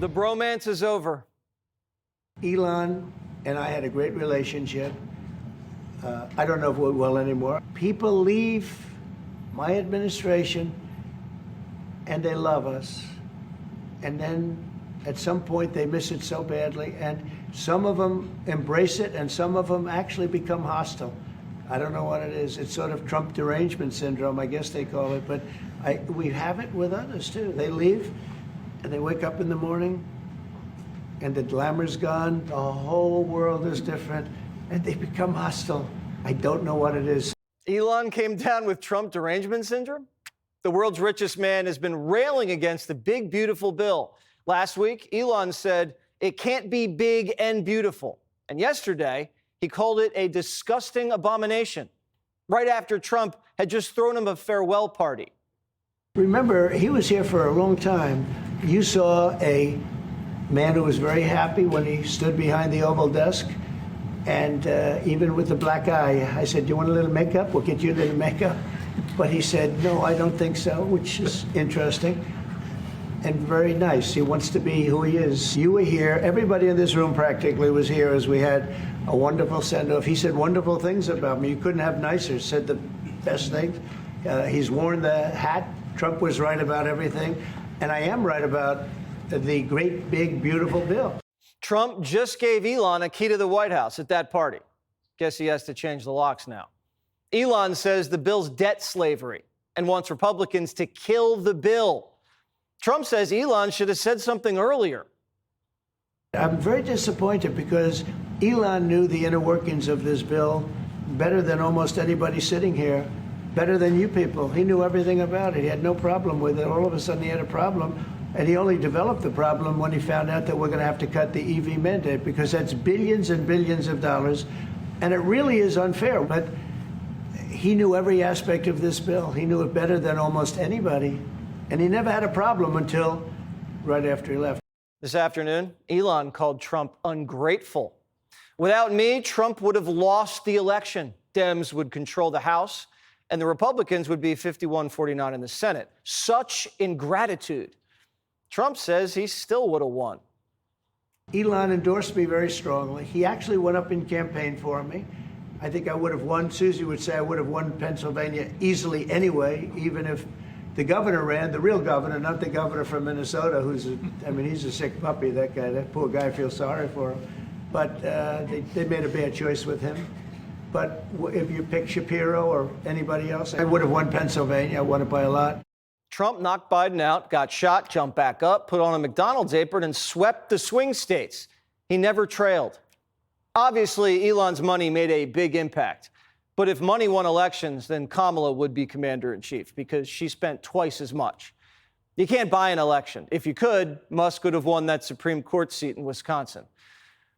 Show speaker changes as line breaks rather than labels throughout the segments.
The bromance is over.
Elon and I had a great relationship. I don't know if we're well anymore. People leave my administration and they love us. And then at some point they miss it so badly. And some of them embrace it and some of them actually become hostile. I don't know what it is. It's sort of Trump derangement syndrome, I guess they call it. But we have it with others too. They leave and they wake up in the morning and the glamour's gone. The whole world is different and they become hostile. I don't know what it is.
Elon came down with Trump derangement syndrome? The world's richest man has been railing against the big, beautiful bill. Last week, Elon said it can't be big and beautiful. And yesterday, he called it a disgusting abomination, right after Trump had just thrown him a farewell party.
Remember, he was here for a long time. You saw a man who was very happy when he stood behind the Oval desk. And even with the black eye, I said, do you want a little makeup? We'll get you a little makeup. But he said, no, I don't think so, which is interesting and very nice. He wants to be who he is. You were here. Everybody in this room practically was here as we had a wonderful send-off. He said wonderful things about me. You couldn't have nicer. Said the best things. He's worn the hat. Trump was right about everything. And I am right about the great, big, beautiful bill.
Trump just gave Elon a key to the White House at that party. Guess he has to change the locks now. Elon says the bill's debt slavery and wants Republicans to kill the bill. Trump says Elon should have said something earlier.
I'm very disappointed because Elon knew the inner workings of this bill better than almost anybody sitting here, better than you people. He knew everything about it. He had no problem with it. All of a sudden he had a problem. And he only developed the problem when he found out that we're going to have to cut the EV mandate, because that's billions and billions of dollars. And it really is unfair. But he knew every aspect of this bill. He knew it better than almost anybody. And he never had a problem until right after he left.
This afternoon, Elon called Trump ungrateful. Without me, Trump would have lost the election. Dems would control the House, and the Republicans would be 51-49 in the Senate. Such ingratitude. Trump says he still would have won.
Elon endorsed me very strongly. He actually went up in campaign for me. I think I would have won. Susie would say I would have won Pennsylvania easily anyway, even if the governor ran, the real governor, not the governor from Minnesota, he's a sick puppy, that guy. That poor guy, I feel sorry for him. But they made a bad choice with him. But if you pick Shapiro or anybody else, I would have won Pennsylvania. I won it by a lot.
Trump knocked Biden out, got shot, jumped back up, put on a McDonald's apron, and swept the swing states. He never trailed. Obviously, Elon's money made a big impact. But if money won elections, then Kamala would be commander-in-chief because she spent twice as much. You can't buy an election. If you could, Musk would have won that Supreme Court seat in Wisconsin.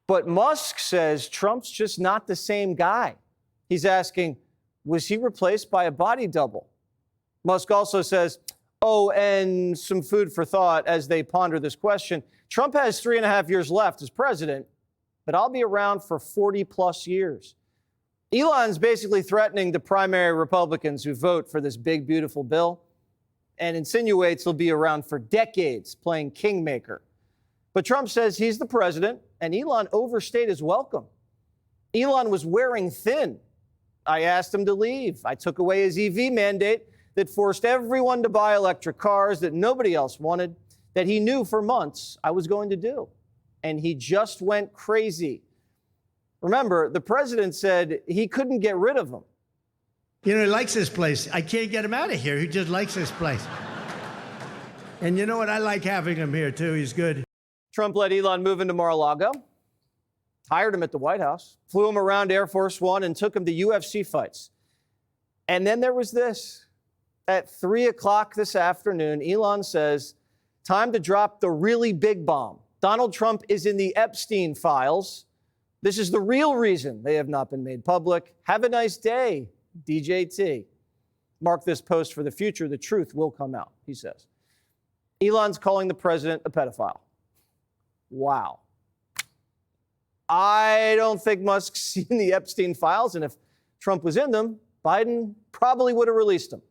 But Musk says Trump's just not the same guy. He's asking, was he replaced by a body double? Musk also says, oh, and some food for thought as they ponder this question. Trump has 3.5 years left as president, but I'll be around for 40+ years. Elon's basically threatening to primary Republicans who vote for this big, beautiful bill and insinuates he'll be around for decades playing kingmaker. But Trump says he's the president, and Elon overstayed his welcome. Elon was wearing thin. I asked him to leave. I took away his EV mandate that forced everyone to buy electric cars that nobody else wanted, that he knew for months I was going to do. And he just went crazy. Remember, the president said he couldn't get rid of him.
You know, he likes this place. I can't get him out of here. He just likes this place. And you know what? I like having him here, too. He's good.
Trump let Elon move into Mar-a-Lago, hired him at the White House, flew him around Air Force One, and took him to UFC fights. And then there was this. At 3 o'clock this afternoon, Elon says, time to drop the really big bomb. Donald Trump is in the Epstein files. This is the real reason they have not been made public. Have a nice day, DJT. Mark this post for the future. The truth will come out, he says. Elon's calling the president a pedophile. Wow. I don't think Musk's seen the Epstein files, and if Trump was in them, Biden probably would have released him.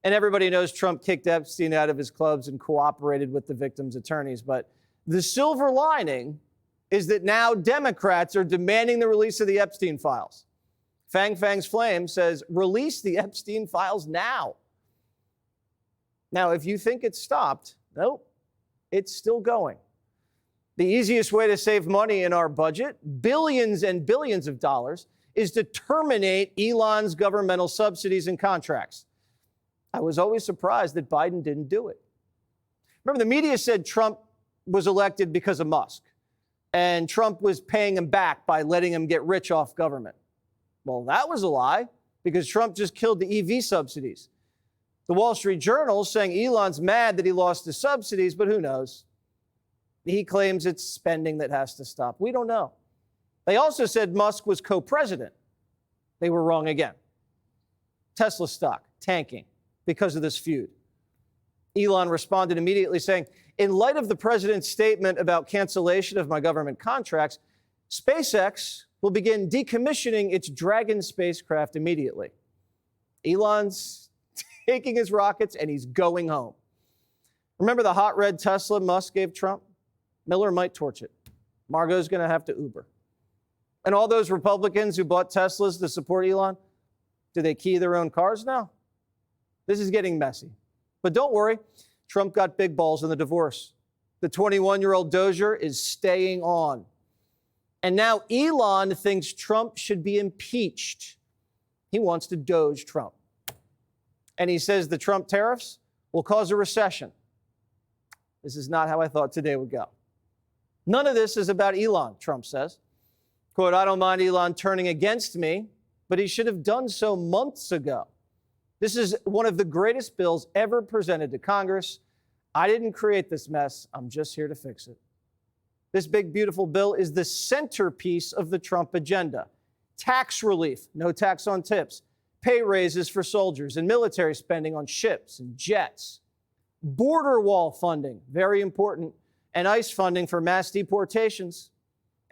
And everybody knows Trump kicked Epstein out of his clubs and cooperated with the victims' attorneys, but The silver lining is that now Democrats are demanding the release of the Epstein files. Fang Fang's Flame says, release the Epstein files now. Now, if you think it's stopped, nope, it's still going. The easiest way to save money in our budget, billions and billions of dollars, is to terminate Elon's governmental subsidies and contracts. I was always surprised that Biden didn't do it. Remember, the media said Trump was elected because of Musk, and Trump was paying him back by letting him get rich off government. Well, that was a lie, because Trump just killed the EV subsidies. The Wall Street Journal is saying Elon's mad that he lost the subsidies, but who knows? He claims it's spending that has to stop. We don't know. They also said Musk was co-president. They were wrong again. Tesla stock tanking because of this feud. Elon responded immediately saying, in light of the president's statement about cancellation of my government contracts, SpaceX will begin decommissioning its Dragon spacecraft immediately. Elon's taking his rockets and he's going home. Remember the hot red Tesla Musk gave Trump? Miller might torch it. Margot's going to have to Uber. And all those Republicans who bought Teslas to support Elon, do they key their own cars now? This is getting messy. But don't worry, Trump got big balls in the divorce. The 21-year-old Dozier is staying on. And now Elon thinks Trump should be impeached. He wants to Doge Trump. And he says the Trump tariffs will cause a recession. This is not how I thought today would go. None of this is about Elon, Trump says. Quote, I don't mind Elon turning against me, but he should have done so months ago. This is one of the greatest bills ever presented to Congress. I didn't create this mess. I'm just here to fix it. This big, beautiful bill is the centerpiece of the Trump agenda. Tax relief, no tax on tips, pay raises for soldiers, and military spending on ships and jets. Border wall funding, very important, and ICE funding for mass deportations,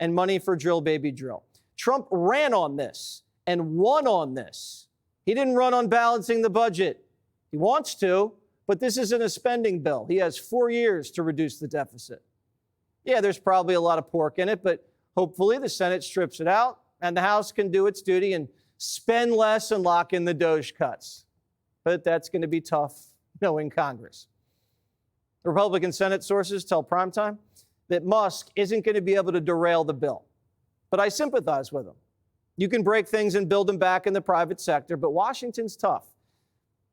and money for drill, baby, drill. Trump ran on this and won on this. He didn't run on balancing the budget. He wants to, but this isn't a spending bill. He has 4 years to reduce the deficit. Yeah, there's probably a lot of pork in it, but hopefully the Senate strips it out and the House can do its duty and spend less and lock in the DOGE cuts. But that's going to be tough knowing Congress. Republican Senate sources tell Primetime that Musk isn't going to be able to derail the bill. But I sympathize with him. You can break things and build them back in the private sector, but Washington's tough.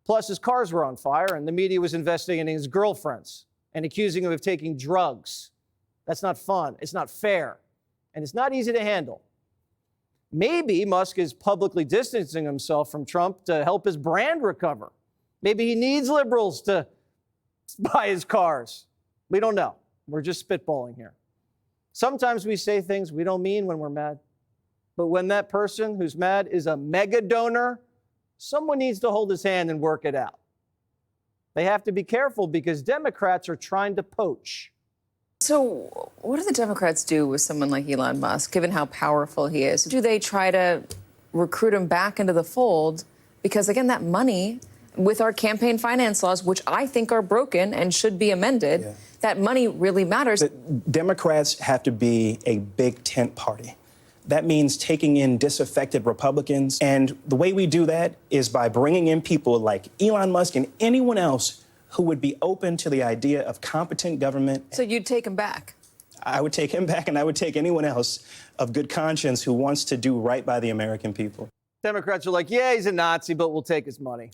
Plus, his cars were on fire, and the media was investigating his girlfriends and accusing him of taking drugs. That's not fun. It's not fair. And it's not easy to handle. Maybe Musk is publicly distancing himself from Trump to help his brand recover. Maybe he needs liberals to buy his cars. We don't know. We're just spitballing here. Sometimes we say things we don't mean when we're mad. But when that person who's mad is a mega donor, someone needs to hold his hand and work it out. They have to be careful because Democrats are trying to poach.
So what do the Democrats do with someone like Elon Musk, given how powerful he is? Do they try to recruit him back into the fold? Because, again, that money, with our campaign finance laws, which I think are broken and should be amended, that money really matters.
The Democrats have to be a big tent party. That means taking in disaffected Republicans. And the way we do that is by bringing in people like Elon Musk and anyone else who would be open to the idea of competent government.
So you'd take him back?
I would take him back, and I would take anyone else of good conscience who wants to do right by the American people.
Democrats are like, yeah, he's a Nazi, but we'll take his money.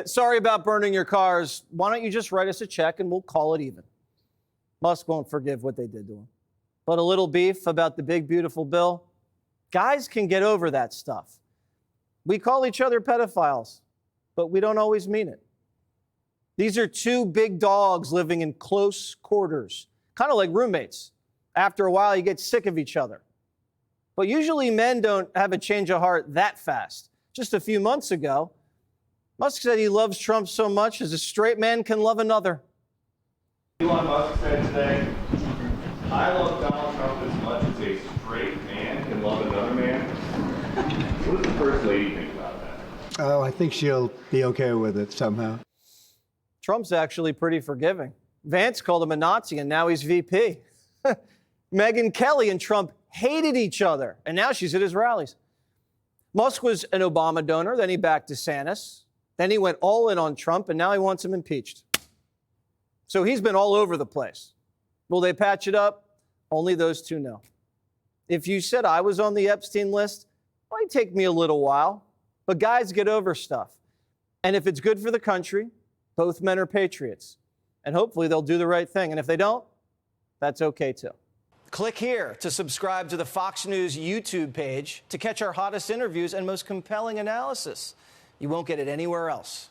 Sorry about burning your cars. Why don't you just write us a check and we'll call it even? Musk won't forgive what they did to him. But a little beef about the big, beautiful bill. Guys can get over that stuff. We call each other pedophiles, but we don't always mean it. These are two big dogs living in close quarters, kind of like roommates. After a while, you get sick of each other. But usually men don't have a change of heart that fast. Just a few months ago, Musk said he loves Trump so much as a straight man can love another.
Elon Musk said today, I love Donald Trump as much as a straight man can love another man. What does the First Lady think about that?
Oh, I think she'll be okay with it somehow.
Trump's actually pretty forgiving. Vance called him a Nazi, and now he's VP. Megyn Kelly and Trump hated each other, and now she's at his rallies. Musk was an Obama donor, then he backed DeSantis. Then he went all in on Trump, and now he wants him impeached. So he's been all over the place. Will they patch it up? Only those two know. If you said I was on the Epstein list, it might take me a little while. But guys get over stuff. And if it's good for the country, both men are patriots. And hopefully they'll do the right thing. And if they don't, that's okay too. Click here to subscribe to the Fox News YouTube page to catch our hottest interviews and most compelling analysis. You won't get it anywhere else.